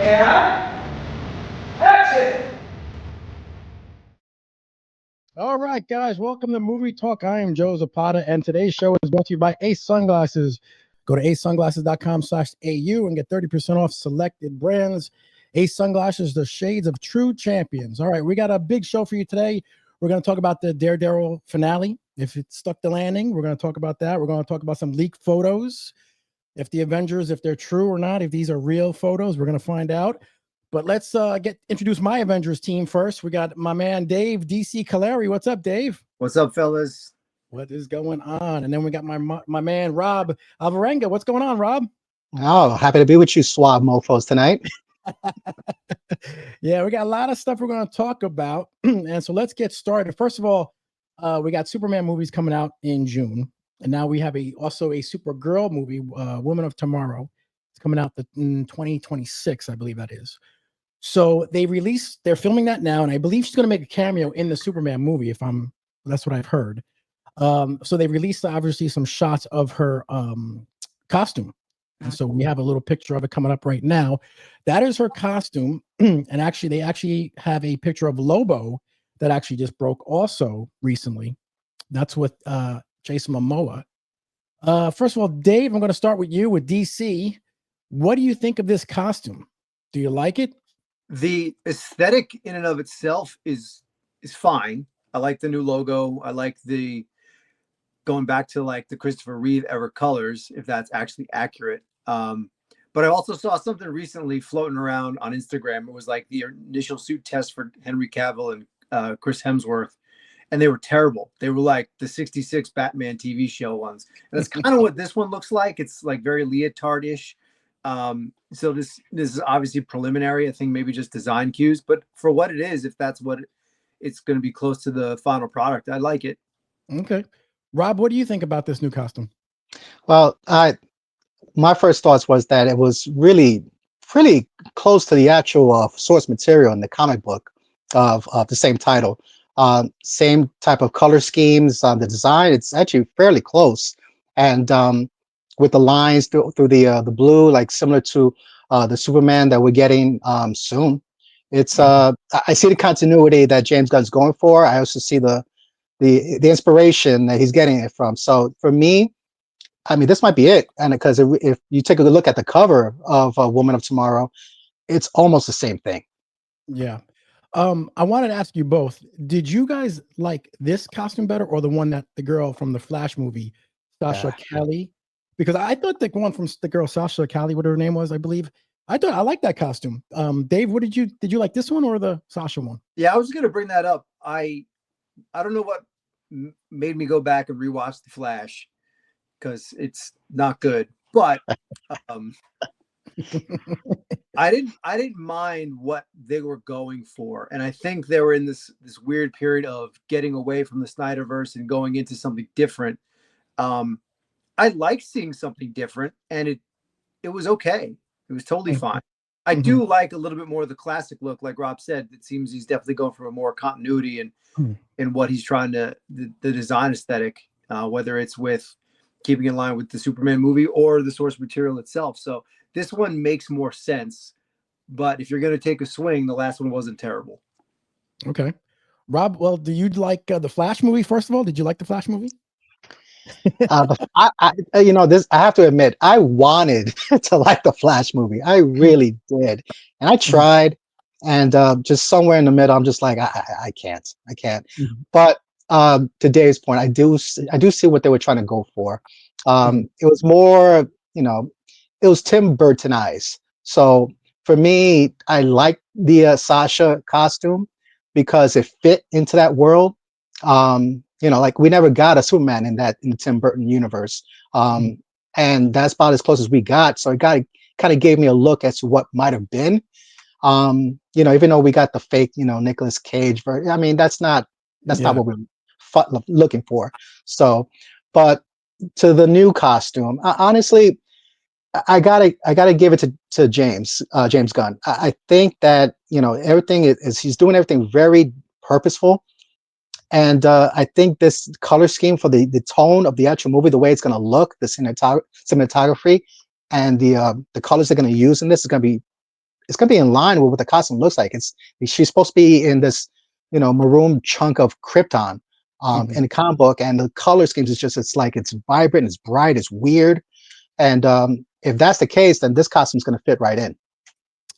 And action! All right, guys, welcome to Movie Talk. I am Joe Zapata, and today's show is brought to you by Ace Sunglasses. Go to acesunglasses.com/AU and get 30% off selected brands. Ace Sunglasses, the shades of true champions. All right, we got a big show for you today. We're going to talk about the Daredevil finale. If it stuck the landing, we're going to talk about that. We're going to talk about some leaked photos. If the Avengers, if they're true or not, if these are real photos, we're going to find out. But let's introduce my Avengers team first. We got my man Dave, DC Callari. What's up, Dave? What's up, fellas? What is going on? And then we got my man Rob Alvarenga. What's going on, Rob? Oh, happy to be with you, Swab Mofos, tonight. Yeah, we got a lot of stuff we're going to talk about. And so let's get started. First of all, we got Superman movies coming out in June. And now we have also a Supergirl movie, Woman of Tomorrow. It's coming out in 2026, I believe that is. So they're filming that now, and I believe she's going to make a cameo in the Superman movie. That's what I've heard. So they released obviously some shots of her costume, and so we have a little picture of it coming up right now. That is her costume, and actually they have a picture of Lobo that actually just broke also recently. That's with Jason Momoa. First of all, Dave, I'm going to start with you with DC. What do you think of this costume? Do you like it? The aesthetic in and of itself is fine. I like the new logo. I like the going back to like the Christopher Reeve era colors, if that's actually accurate. But I also saw something recently floating around on Instagram. It was like the initial suit test for Henry Cavill and Chris Hemsworth, and they were terrible. They were like the 66 Batman TV show ones. And that's kind of what this one looks like. It's like very leotard-ish. So this is obviously preliminary. I think maybe just design cues, but for what it is, if that's what it's going to be close to the final product, I like it. Okay. Rob, what do you think about this new costume? Well, my first thoughts was that it was really pretty close to the actual source material in the comic book of the same title. Same type of color schemes, the design, it's actually fairly close. And with the lines through the blue, like similar to the Superman that we're getting soon. It's I see the continuity that James Gunn's going for. I also see the inspiration that he's getting it from. So for me, I mean, this might be it. And because if you take a look at the cover of Woman of Tomorrow, it's almost the same thing. Yeah. I wanted to ask you both. Did you guys like this costume better or the one that the girl from the Flash movie, Sasha Kelly? Because I thought the one from the girl Sasha Kelly, what her name was, I believe. I liked that costume. Dave, did you like this one or the Sasha one? Yeah, I was going to bring that up. I don't know what made me go back and rewatch The Flash because it's not good. But I didn't mind what they were going for, and I think they were in this weird period of getting away from the Snyderverse and going into something different. I liked seeing something different, and it was okay. It was totally fine. I do like a little bit more of the classic look, like Rob said. It seems he's definitely going for a more continuity and what he's trying to the design aesthetic, whether it's with keeping in line with the Superman movie or the source material itself. So this one makes more sense. But if you're going to take a swing, the last one wasn't terrible. Okay, Rob. Well, do you like the Flash movie? First of all, did you like the Flash movie? This I have to admit, I wanted to like the Flash movie. I really did, and I tried, and just somewhere in the middle, I'm just like, I can't. But to Dave's point, I do see what they were trying to go for. It was more, it was Tim Burtonized. So for me, I liked the Sasha costume because it fit into that world. Like we never got a Superman in the Tim Burton universe. And that's about as close as we got. So it kind of gave me a look as to what might have been. Even though we got the fake, Nicolas Cage version. I mean, that's not what we're looking for. So, but to the new costume, honestly, I gotta give it to James Gunn. I think that everything is he's doing everything very purposeful. And I think this color scheme for the tone of the actual movie, the way it's going to look, the cinematography, and the colors they're going to use in this is going to be it's gonna be in line with what the costume looks like. She's supposed to be in this, maroon chunk of Krypton, in the comic book, and the color schemes is just it's vibrant, it's bright, it's weird, and if that's the case, then this costume's gonna fit right in.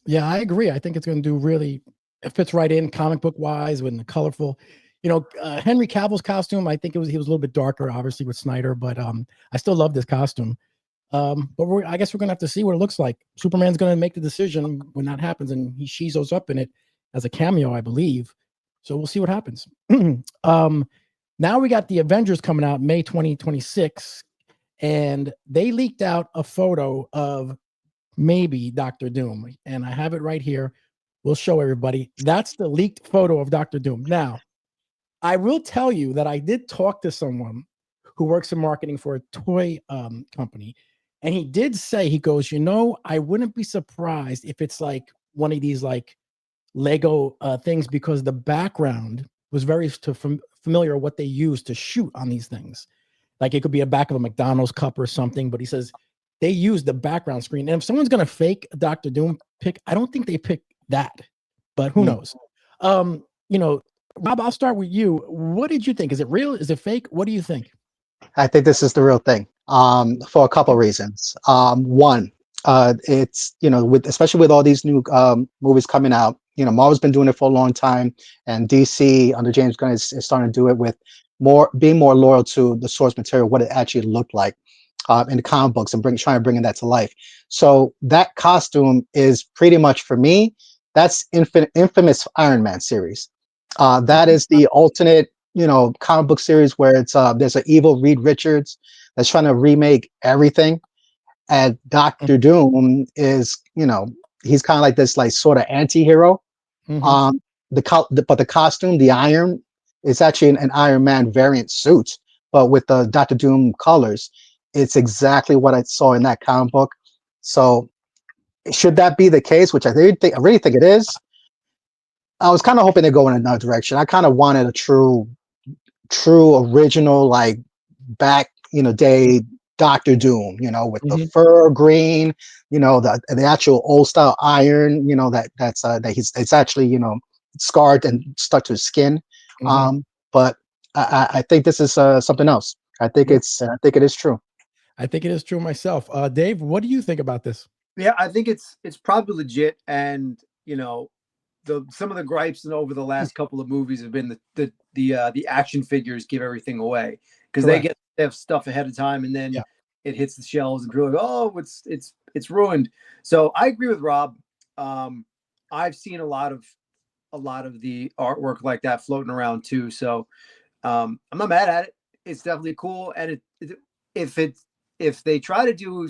Yeah, I agree. I think it's going to do really, it fits right in comic book wise with the colorful. Henry Cavill's costume, I think he was a little bit darker, obviously with Snyder, but I still love this costume. But I guess we're going to have to see what it looks like. Superman's going to make the decision when that happens, and he shows up in it as a cameo, I believe. So we'll see what happens. Now we got the Avengers coming out May 2026, and they leaked out a photo of maybe Doctor Doom, and I have it right here. We'll show everybody. That's the leaked photo of Doctor Doom. Now, I will tell you that I did talk to someone who works in marketing for a toy company, and he did say, he goes, I wouldn't be surprised if it's like one of these like Lego things, because the background was very familiar with what they use to shoot on these things. Like it could be a back of a McDonald's cup or something, but he says they use the background screen. And if someone's going to fake a Dr. Doom pick, I don't think they pick that, but who knows? Rob, I'll start with you. What did you think? Is it real? Is it fake? What do you think? I think this is the real thing, for a couple of reasons. One, it's, especially with all these new movies coming out, Marvel's been doing it for a long time, and DC under James Gunn is starting to do it with being more loyal to the source material, what it actually looked like in the comic books, and trying to bring that to life. So that costume is pretty much, for me, that's infamous Iron Man series. That is the alternate, comic book series where it's there's an evil Reed Richards that's trying to remake everything, and Doctor Doom is, he's kind of like this like sort of anti-hero. But the costume, the iron, is actually an Iron Man variant suit, but with the Doctor Doom colors. It's exactly what I saw in that comic book. So should that be the case, which I really think it is, I was kind of hoping to go in another direction. I kind of wanted a true original, like back day Doctor Doom, with the fur green, the actual old style iron, it's actually, scarred and stuck to his skin. But I think this is something else. I think it is true. I think it is true myself. Dave, what do you think about this? Yeah, I think it's probably legit, and some of the gripes over the last couple of movies have been the action figures give everything away, because they have stuff ahead of time, and then it hits the shelves and people are like, oh, it's ruined. So I agree with Rob. I've seen a lot of the artwork like that floating around too. So I'm not mad at it. It's definitely cool, and if they try to do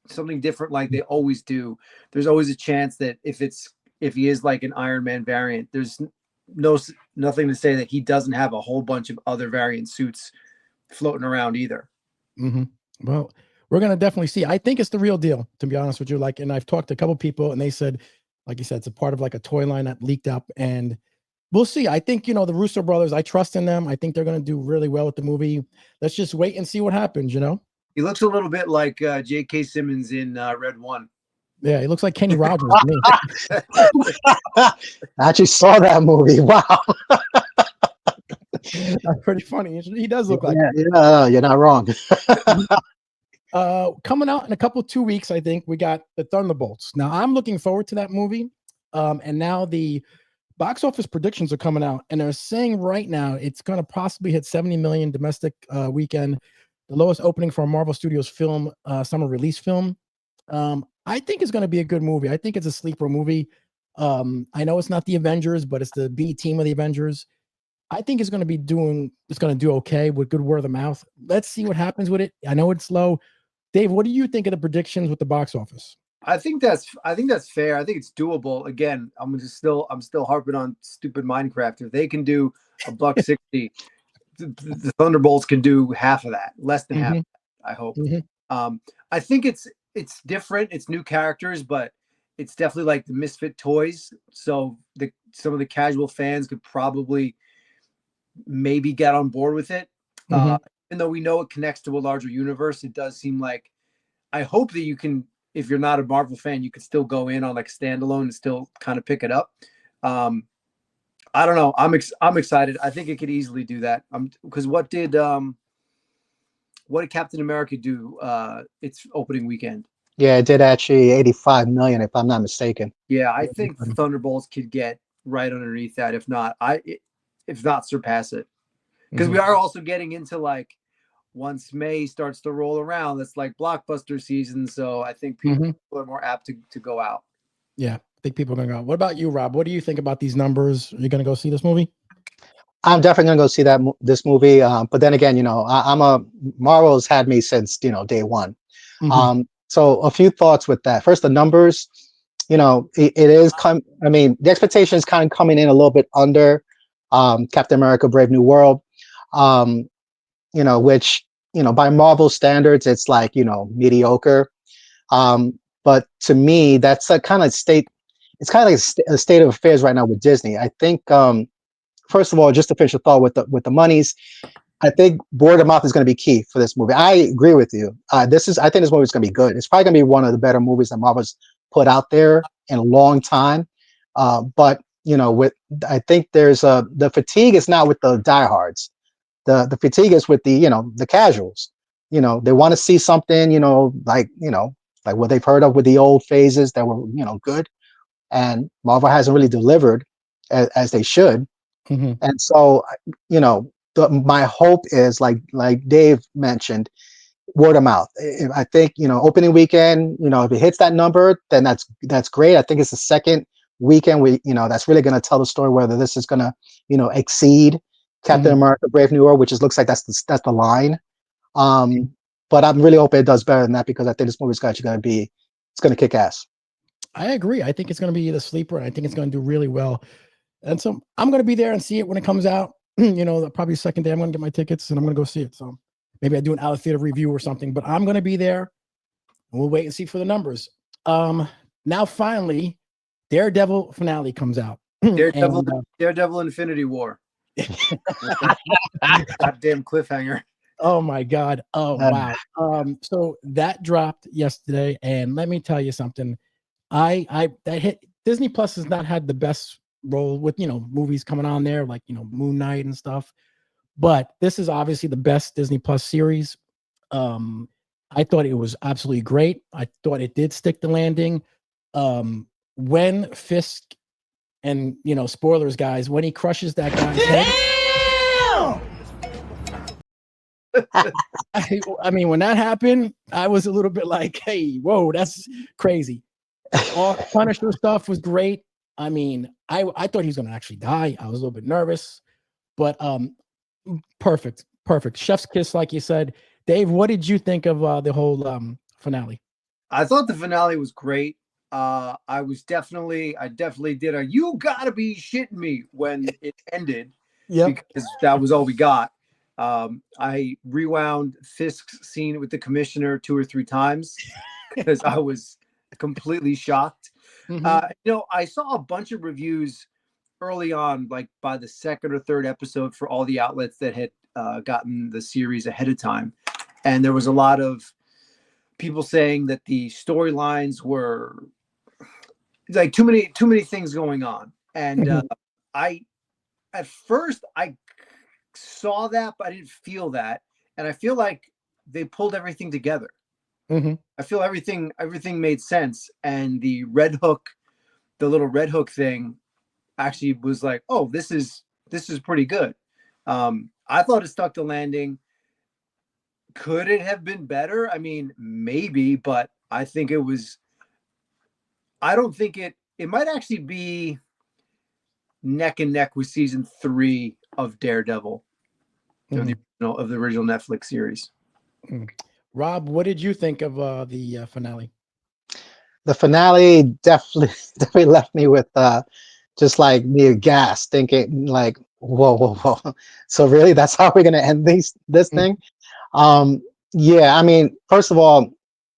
something different like they always do, there's always a chance that if he is like an Iron Man variant, there's nothing to say that he doesn't have a whole bunch of other variant suits floating around either. Well, we're going to definitely see. I think it's the real deal, to be honest with you. And I've talked to a couple people, and they said, like you said, it's a part of like a toy line that leaked up, and we'll see. I think, the Russo brothers, I trust in them. I think they're going to do really well with the movie. Let's just wait and see what happens, He looks a little bit like J.K. Simmons in Red One. Yeah, he looks like Kenny Rogers to me. I actually saw that movie. Wow. That's pretty funny. He does look like you're not wrong. Coming out in 2 weeks, I think we got the Thunderbolts. Now I'm looking forward to that movie. And now the box office predictions are coming out, and they're saying right now it's going to possibly hit 70 million domestic weekend, the lowest opening for a Marvel Studios film, summer release film. I think it's going to be a good movie. I think it's a sleeper movie. I know it's not the Avengers, but it's the B team of the Avengers. I think it's going to do okay with good word of mouth. Let's see what happens with it. I know it's low. Dave, what do you think of the predictions with the box office? I think that's fair. I think it's doable. Again, I'm still harping on stupid Minecraft. If they can do $1.60, the Thunderbolts can do half of that, less than half of that, I hope. I think it's different. It's new characters, but it's definitely like the misfit toys. So some of the casual fans could probably maybe get on board with it. Even though we know it connects to a larger universe, it does seem like, I hope that you can if you're not a Marvel fan, you could still go in on like standalone and still kind of pick it up. I don't know. I'm excited. I think it could easily do that. Because what did Captain America do its opening weekend? Yeah, it did actually 85 million, if I'm not mistaken. Yeah, I think Thunderbolts could get right underneath that, if not surpass it. Because we are also getting into like once May starts to roll around, that's like blockbuster season. So I think people are more apt to go out. Yeah, I think people are going to go. What about you, Rob? What do you think about these numbers? Are you going to go see this movie? I'm definitely gonna go see this movie. But then again, Marvel's had me since day one. So a few thoughts with that. First, the numbers. It is I mean, the expectation is kind of coming in a little bit under Captain America: Brave New World. Which by Marvel standards, it's like mediocre. But to me, that's a kind of state. It's kind of like a state of affairs right now with Disney. I think. First of all, just to finish the thought with the monies, I think word of mouth is going to be key for this movie. I agree with you. I think this movie is going to be good. It's probably going to be one of the better movies that Marvel's put out there in a long time. But I think there's the fatigue is not with the diehards. The fatigue is with the casuals. They want to see something like what they've heard of with the old phases that were good, and Marvel hasn't really delivered as they should. And so, my hope is like Dave mentioned, word of mouth. I think opening weekend, if it hits that number, then that's great. I think it's the second weekend that's really going to tell the story whether this is going to exceed Captain America: Brave New World, which looks like that's the line. But I'm really hoping it does better than that, because I think this movie's actually going to kick ass. I agree. I think it's going to be the sleeper, and I think it's going to do really well. And so I'm going to be there and see it when it comes out. Probably the second day I'm going to get my tickets and I'm going to go see it. So maybe I do an out of theater review or something, but I'm going to be there. And we'll wait and see for the numbers. Now finally, Daredevil finale comes out. Daredevil Infinity War. Goddamn cliffhanger. Oh my God. Oh wow. So that dropped yesterday, and let me tell you something. That hit. Disney Plus has not had the best role with movies coming on there, like Moon Knight and stuff, but this is obviously the best Disney Plus series. I thought it was absolutely great. I thought it did stick the landing. When Fisk, and spoilers guys, when he crushes that guy's head, I mean, when that happened, I was a little bit like, hey, whoa, that's crazy. All Punisher stuff was great. I mean, I thought he was going to actually die. I was a little bit nervous, but perfect. Chef's kiss, like you said. Dave, what did you think of the whole finale? I thought the finale was great. I definitely did a "you gotta be shitting me" when it ended. Yeah, because that was all we got. I rewound Fisk's scene with the commissioner 2 or 3 times because I was completely shocked. I saw a bunch of reviews early on, like by the second or third episode, for all the outlets that had gotten the series ahead of time. And there was a lot of people saying that the storylines were like too many things going on. And at first I saw that, but I didn't feel that. And I feel like they pulled everything together. I feel everything made sense, and the little Red Hook thing actually was like, oh, this is pretty good. I thought it stuck the landing. Could it have been better? I mean, maybe, but I think it was. I don't think it might actually be neck and neck with season 3 of Daredevil, of the original Netflix series. Rob, what did you think of the finale? The finale definitely left me with just like me aghast, thinking like, whoa. So really, that's how we're gonna end this thing? Yeah, I mean, first of all,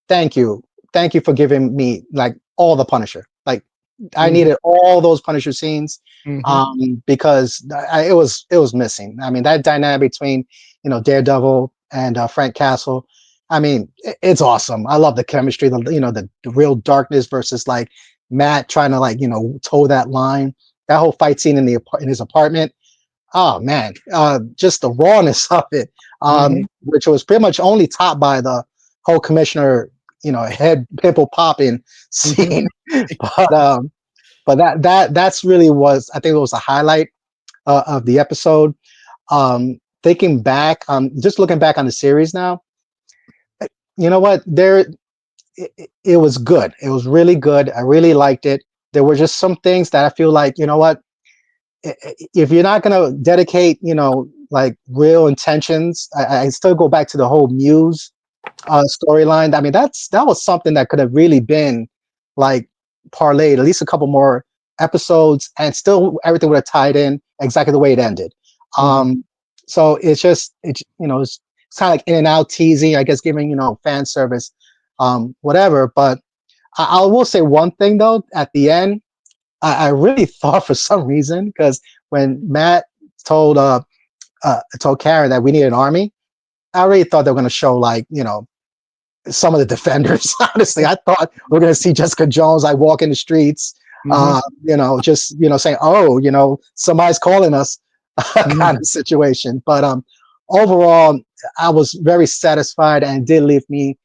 thank you for giving me like all the Punisher. Like, I needed all those Punisher scenes because it was missing. I mean, that dynamic between Daredevil and Frank Castle, I mean, it's awesome. I love the chemistry, the real darkness versus like Matt trying to like, toe that line. That whole fight scene in his apartment. Oh man, just the rawness of it, Mhm. which was pretty much only topped by the whole commissioner, head pimple popping Mhm. scene. But that's really was, I think it was a highlight of the episode. Thinking back, just looking back on the series now, you know what? It was good. It was really good. I really liked it. There were just some things that I feel like, you know what? If you're not gonna dedicate, like real intentions, I still go back to the whole Muse storyline. I mean, that was something that could have really been like parlayed at least a couple more episodes, and still everything would have tied in exactly the way it ended. Mhm. So it's kind of like in and out teasing, I guess, giving fan service, whatever. But I will say one thing though, at the end, I really thought for some reason, because when Matt told told Karen that we need an army, I really thought they were going to show like some of the defenders. Honestly, I thought we are going to see Jessica Jones like walk in the streets, Mhm. just saying, oh, somebody's calling us, Mhm. kind of situation. But overall, I was very satisfied and did leave me,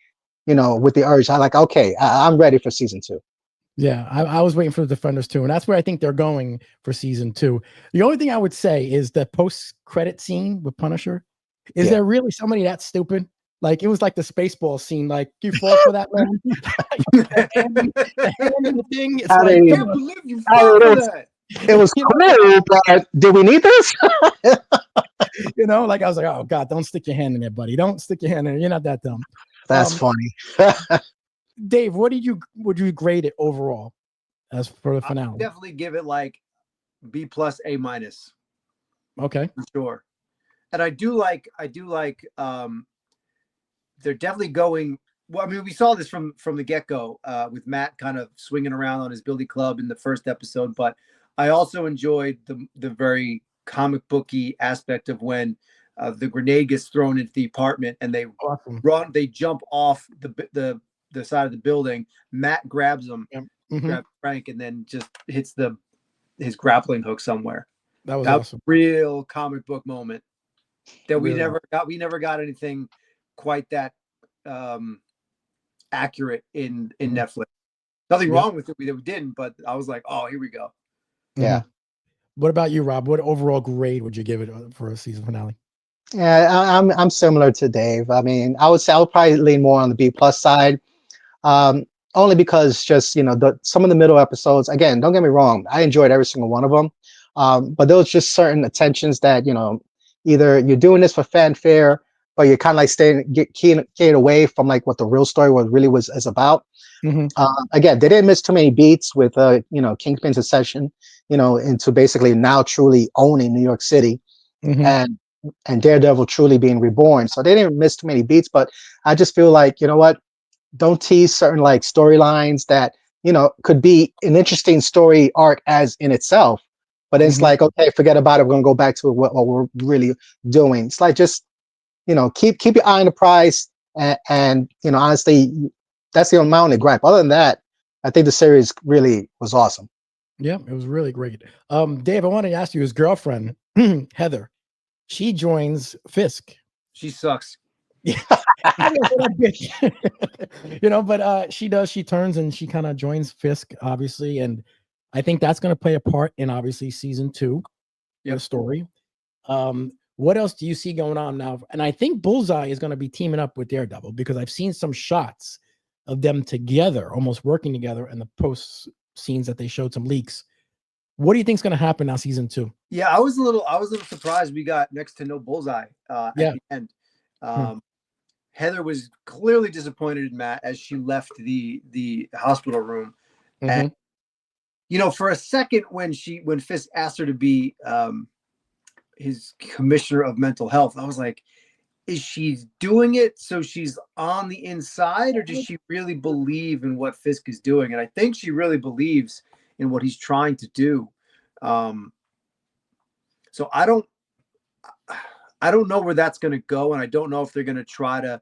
with the urge. I like, okay, I'm ready for season 2. Yeah, I was waiting for the Defenders too, and that's where I think they're going for season 2. The only thing I would say is the post-credit scene with Punisher. Is Yeah. there really somebody that stupid? Like it was like the Spaceball scene. Like you fall for that man. The hand in the thing. It's I like, I come mean, can't on. believe you fell for that. it was You know, cool, but did we need this? like I was like, oh God, don't stick your hand in there, buddy. Don't stick your hand in there. You're not that dumb. That's Um, funny. Dave, would you grade it overall as for the I would finale? definitely give it like B plus A minus Okay. for sure. And I do like they're definitely going well. I mean, we saw this from the get-go with Matt kind of swinging around on his billy club in the first episode, but I also enjoyed the very comic booky aspect of when the grenade gets thrown into the apartment and Awesome. they jump off the side of the building. Matt grabs them, Yeah. Mhm. grabs Frank, and then just hits his grappling hook somewhere. That was That was awesome. a real comic book moment that we Really. never got. We never got anything quite that um, accurate in Mhm. Netflix. Nothing Yep. wrong with it that we didn't, but I was like, oh, here we go. Yeah. Mhm. What about you, Rob? What overall grade would you give it for a season finale? Yeah, I'm similar to Dave. I mean, I would say I would probably lean more on the B plus side, um, only because just some of the middle episodes. Again, don't get me wrong, I enjoyed every single one of them, but there was just certain attentions that either you're doing this for fanfare, but you're kind of like keying away from like what the real story was is about. Mhm. Again, they didn't miss too many beats with Kingpin's accession, into basically now truly owning New York City, Mhm. and Daredevil truly being reborn. So they didn't miss too many beats, but I just feel like, you know what? Don't tease certain like storylines that, could be an interesting story arc as in itself. But it's Mhm. like, okay, forget about it. We're gonna go back to what we're really doing. It's like just, keep your eye on the prize, and honestly, that's the amount of gripe. Other than that, I think the series really was awesome. Yeah, it was really great. Dave, I wanted to ask you, his girlfriend, Heather, she joins Fisk. She sucks. Yeah, I was gonna say that bitch. But she does. She turns and she kind of joins Fisk, obviously, and I think that's going to play a part in obviously season 2, the Yep. story. What else do you see going on now? And I think Bullseye is going to be teaming up with Daredevil because I've seen some shots of them together, almost working together, in the post scenes that they showed some leaks. What do you think is going to happen now, season 2? Yeah, I was a little surprised we got next to no bullseye at Yeah. the end. Hmm. Heather was clearly disappointed in Matt as she left the hospital room, and Hmm. for a second when Fisk asked her to be his commissioner of mental health, I was like, is she doing it so she's on the inside, or does she really believe in what Fisk is doing? And I think she really believes in what he's trying to do. Um, so I don't know where that's going to go, and I don't know if they're going to try to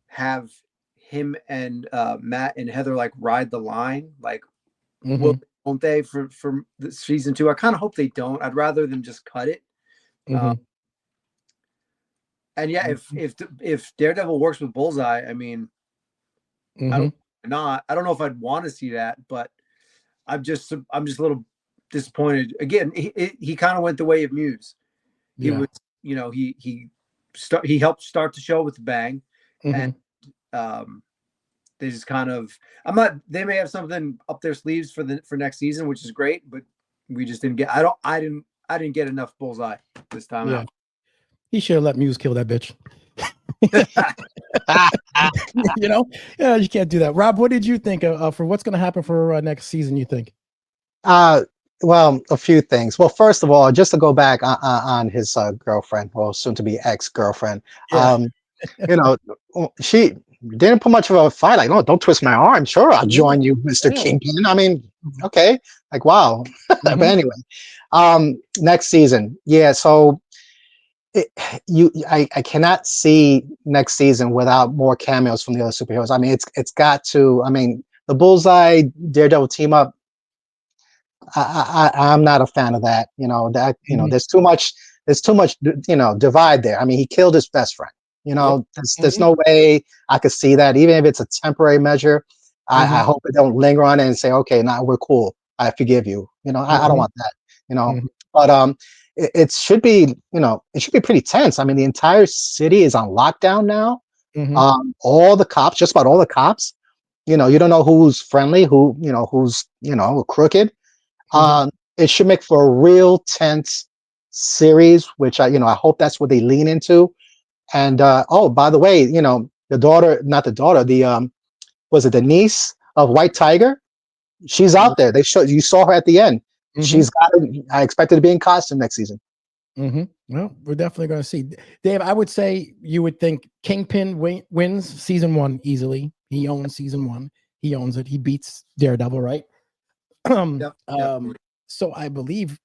have him and Matt and Heather like ride the line, like Mhm. won't they for the season 2? I kind of hope they don't. I'd rather them just cut it. Mhm. And yeah, if Daredevil works with Bullseye, I mean, I Mhm. don't not. I don't know if I'd want to see that, but I'm just a little disappointed. Again, he kind of went the way of Muse. He Yeah. was, he helped start the show with a bang, and Mhm. they just kind of. I'm not. They may have something up their sleeves for next season, which is great, but we just didn't get. I didn't get enough Bullseye this time Yeah. out. He should have let Muse kill that bitch. Ah, You know? Yeah, you can't do that. Rob, what did you think for what's going to happen for next season, you think? uh, well, a few things. Well, first of all, just to go back on his girlfriend, or soon to be ex-girlfriend. Yeah. You know, she didn't put much of a fight. Like, no, don't twist my arm. Sure, I'll join you, Mr. Yeah. Kingpin. I mean, okay. Like, wow. But Mhm. anyway, next season. Yeah, so it, I cannot see next season without more cameos from the other superheroes. I mean, it's got to. I mean, the Bullseye Daredevil team up. I'm not a fan of that. Mhm. There's too much, divide there. I mean, he killed his best friend. Yep. There's Mhm. no way I could see that, even if it's a temporary measure. I Mhm. hope it don't linger on it and say, okay, now we're cool. I forgive you. I don't Mhm. want that. You know, Mhm. but it should be, it should be pretty tense. I mean, the entire city is on lockdown now. Mhm. All the cops, just about all the cops. You don't know who's friendly, who's crooked. Mhm. It should make for a real tense series, which I hope that's what they lean into. And oh, by the way, the daughter, not the daughter, the was it the niece of White Tiger? She's out there. You saw her at the end. Mhm. I expect her to be in costume next season. Mhm. Well, we're definitely going to see. Dave, I would say you would think Kingpin wins season 1 easily. He owns season 1. He owns it. He beats Daredevil, right? Yep. Yep. So I believe,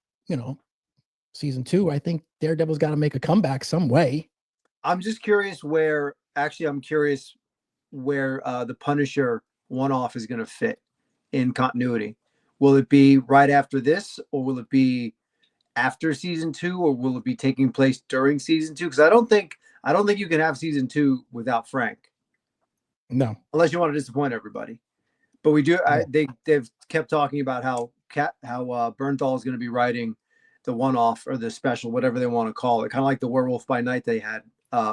season 2, I think Daredevil's got to make a comeback some way. I'm just curious where. Actually, I'm curious where the Punisher one-off is going to fit in continuity. Will it be right after this, or will it be after season 2, or will it be taking place during season 2? Because I don't think you can have season 2 without Frank, No. unless you want to disappoint everybody. But we do. Yeah. They've kept talking about how Bernthal is going to be writing the one-off or the special, whatever they want to call it, kind of like the Werewolf by Night they had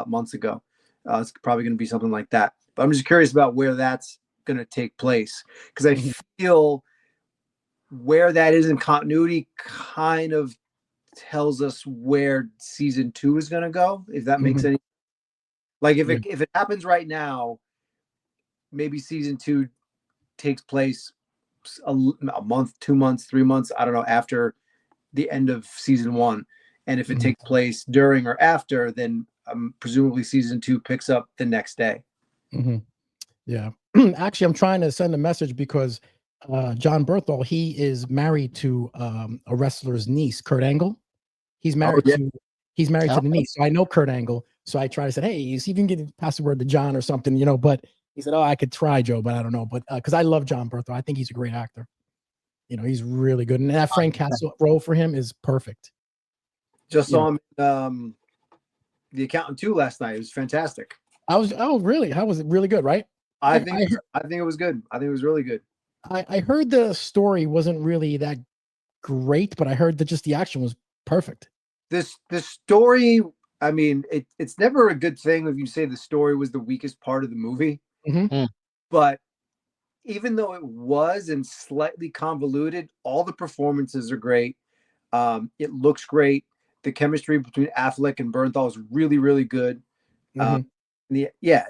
months ago. It's probably going to be something like that. But I'm just curious about where that's going to take place, because I Mhm. feel where that is in continuity kind of tells us where season 2 is going to go. If that makes Mhm. any, like Yeah. if it happens right now, maybe season 2 takes place a month, 2 months, 3 months, I don't know, after the end of season 1. And if it Mhm. takes place during or after, then presumably season 2 picks up the next day. Mhm. Yeah. Actually, I'm trying to send a message because John Berthol, he is married to a wrestler's niece, Kurt Angle. He's Oh married yeah. to he's married Yeah. to the niece. So I know Kurt Angle. So I try to say, hey, see if you can get pass the word to John or something, but he said, oh, I could try, Joe, but I don't know. But because I love John Berthel. I think he's a great actor. He's really good. And that Frank Castle role for him is perfect. Just You know, saw him The Accountant 2 last night. It was fantastic. oh, really? How was it? Really good, right? I I, think I, heard, I think it was good. I think it was really good. I heard the story wasn't really that great, but I heard that just the action was perfect. This story, I mean, it's never a good thing if you say the story was the weakest part of the movie, Mhm. Mm. but even though it was and slightly convoluted, all the performances are great. It looks great. The chemistry between Affleck and Bernthal is really, really good. Um, Mhm. yeah,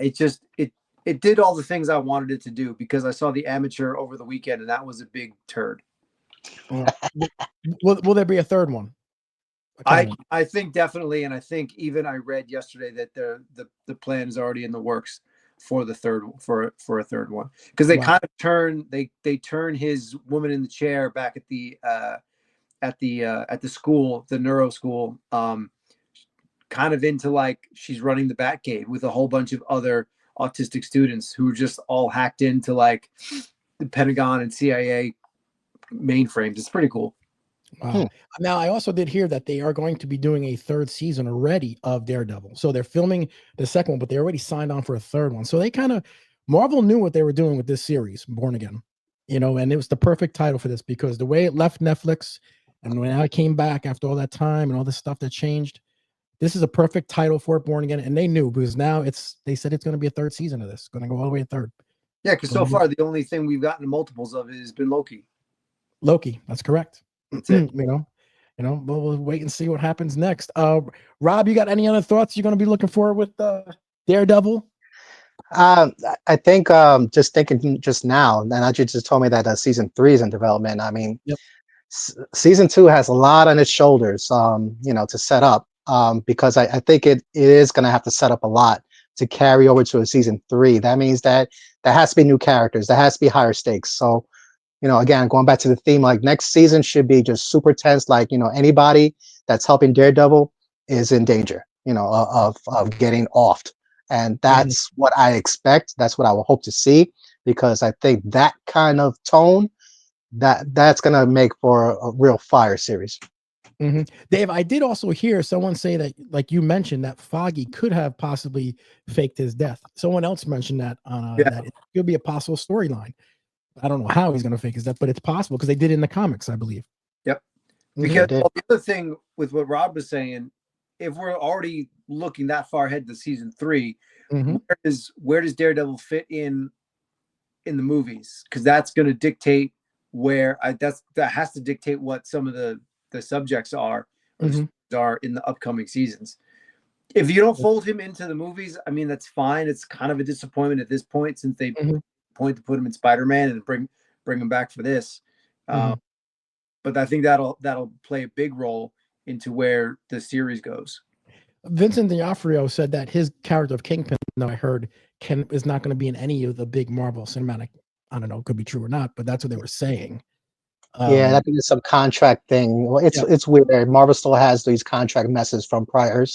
it did all the things I wanted it to do, because I saw The Amateur over the weekend and that was a big turd. Will there be a third one? I think definitely, and I think even I read yesterday that the plan is already in the works for the third for a third one, because they Wow. kind of they turn his woman in the chair back at the school, the neuro school, kind of into like she's running the Batcave with a whole bunch of other autistic students who are just all hacked into like the Pentagon and CIA mainframes. It's pretty cool. Wow. Now, I also did hear that they are going to be doing a third season already of Daredevil. So they're filming the second one, but they already signed on for a third one. So they kind of, Marvel knew what they were doing with this series, Born Again, and it was the perfect title for this because the way it left Netflix and when I came back after all that time and all this stuff that changed, this is a perfect title for it, Born Again. And they knew because now they said it's going to be a third season of this, going to go all the way to third. Yeah, because so far the only thing we've gotten multiples of has been Loki. Loki, that's correct. That's it. We'll wait and see what happens next. Rob, you got any other thoughts you're going to be looking for with Daredevil? I think just thinking just now, and you just told me that season 3 is in development. I mean, Yep. Season 2 has a lot on its shoulders, to set up, because I think it is going to have to set up a lot to carry over to a season 3. That means that there has to be new characters, there has to be higher stakes. So, again, going back to the theme, like next season should be just super tense. Like, anybody that's helping Daredevil is in danger, of getting offed. And that's what I expect. That's what I will hope to see, because I think that kind of tone, that's going to make for a real fire series. Dave, I did also hear someone say that, like you mentioned, that Foggy could have possibly faked his death. Someone else mentioned that that it could be a possible storyline. I don't know how he's going to fake his death, but it's possible because they did it in the comics, I believe. Yep. Because the other thing with what Rob was saying, if we're already looking that far ahead to season 3, where does Daredevil fit in the movies? Because that's going to dictate that has to dictate what some of the subjects are in the upcoming seasons. If you don't fold him into the movies, I mean, that's fine. It's kind of a disappointment at this point since they point to put him in Spider-Man and bring him back for this. But I think that'll play a big role into where the series goes. Vincent D'Onofrio said that his character of Kingpin, I heard, is not going to be in any of the big Marvel cinematic. I don't know, it could be true or not, but that's what they were saying. Yeah, I think it's some contract thing. Well, it's weird. Marvel still has these contract messes from prior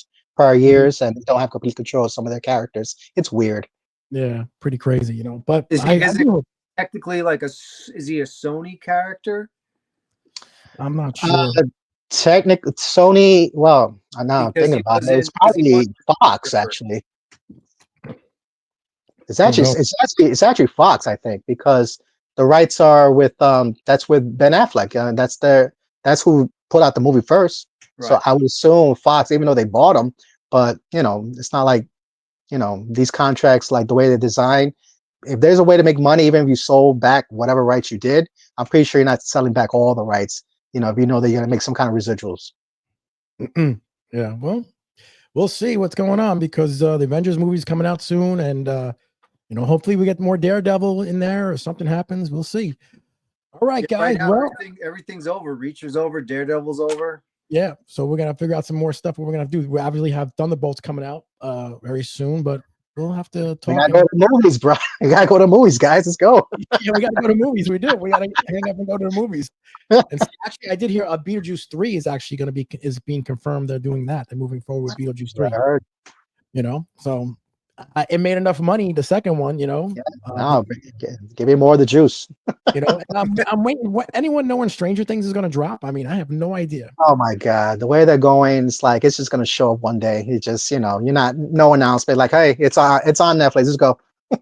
years, and they don't have complete control of some of their characters. It's weird. Yeah, pretty crazy, But is he technically is he a Sony character? I'm not sure. Technically, Sony. Well, I'm not thinking about it. It's probably Fox, actually. It's actually Fox, I think, because the rights are with that's with Ben Affleck, and that's who put out the movie first. Right. So I would assume Fox, even though they bought them, but it's not like these contracts, like the way they're designed. If there's a way to make money, even if you sold back whatever rights you did, I'm pretty sure you're not selling back all the rights. If you know that you're gonna make some kind of residuals. Yeah, well, we'll see what's going on because the Avengers movie's coming out soon, and hopefully we get more Daredevil in there or something happens. We'll see. All right, guys. Right now, everything's over. Reacher's over. Daredevil's over. Yeah, so we're gonna figure out some more stuff. What we're gonna do? We obviously have Thunderbolts coming out very soon, but we'll have to talk. We gotta go to movies, bro. We gotta go to movies, guys. Let's go. Yeah, we gotta go to movies. We do. We gotta hang up and go to the movies. And see, actually, I did hear Beetlejuice 3 is actually is being confirmed. They're doing that. They're moving forward with Beetlejuice 3. I heard. So it made enough money. The second one, give me more of the juice. And I'm waiting. What anyone know when Stranger Things is going to drop? I mean, I have no idea. Oh my god, the way they're going, it's like it's just going to show up one day. It just you're not no announcement. Like, hey, it's on Netflix. Let's go.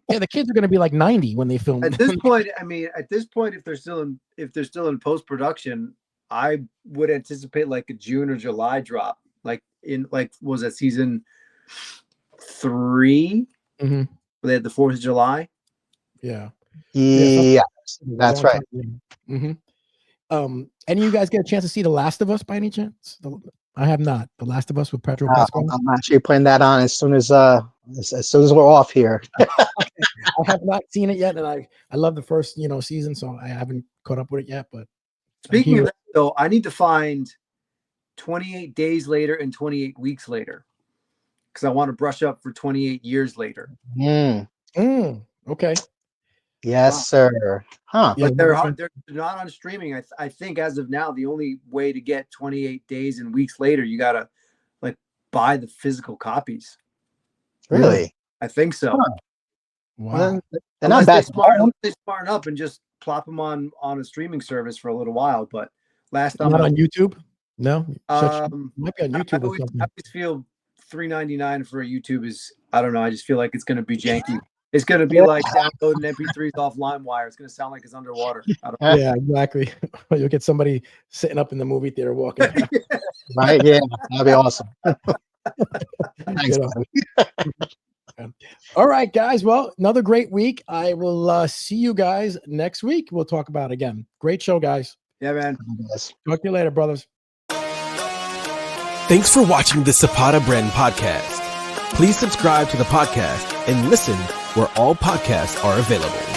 Yeah, the kids are going to be like 90 when they film. At this point, if they're still in post production, I would anticipate like a June or July drop. Was that season 3? Where they had the 4th of July. Yeah, that's right. Any of you guys get a chance to see The Last of Us by any chance? I have not. The Last of Us with Pedro Pascal. I'm actually putting that on as soon as we're off here. I have not seen it yet, and I love the first season, so I haven't caught up with it yet. But speaking of that, though, I need to find 28 days later and 28 weeks later because I want to brush up for 28 years later. Okay. Yes, sir. Huh? But they're not on streaming. I think as of now, the only way to get 28 days and weeks later, you gotta buy the physical copies. Really? I think so. Huh. Wow. They're not bad. Unless they smarten up and just plop them on a streaming service for a little while. But last time, Not on YouTube. No, might be on YouTube I or something. always feel $3.99 for a YouTube is, I don't know. I just feel like it's going to be janky. It's going to be like downloading MP3s off LimeWire. It's going to sound like it's underwater. Yeah, exactly. You'll get somebody sitting up in the movie theater walking. Right? Yeah, that'd be awesome. Thanks, All right, guys. Well, another great week. I will see you guys next week. We'll talk about it again. Great show, guys. Yeah, man. Talk to you later, brothers. Thanks for watching the Zapata Brand Podcast. Please subscribe to the podcast and listen where all podcasts are available.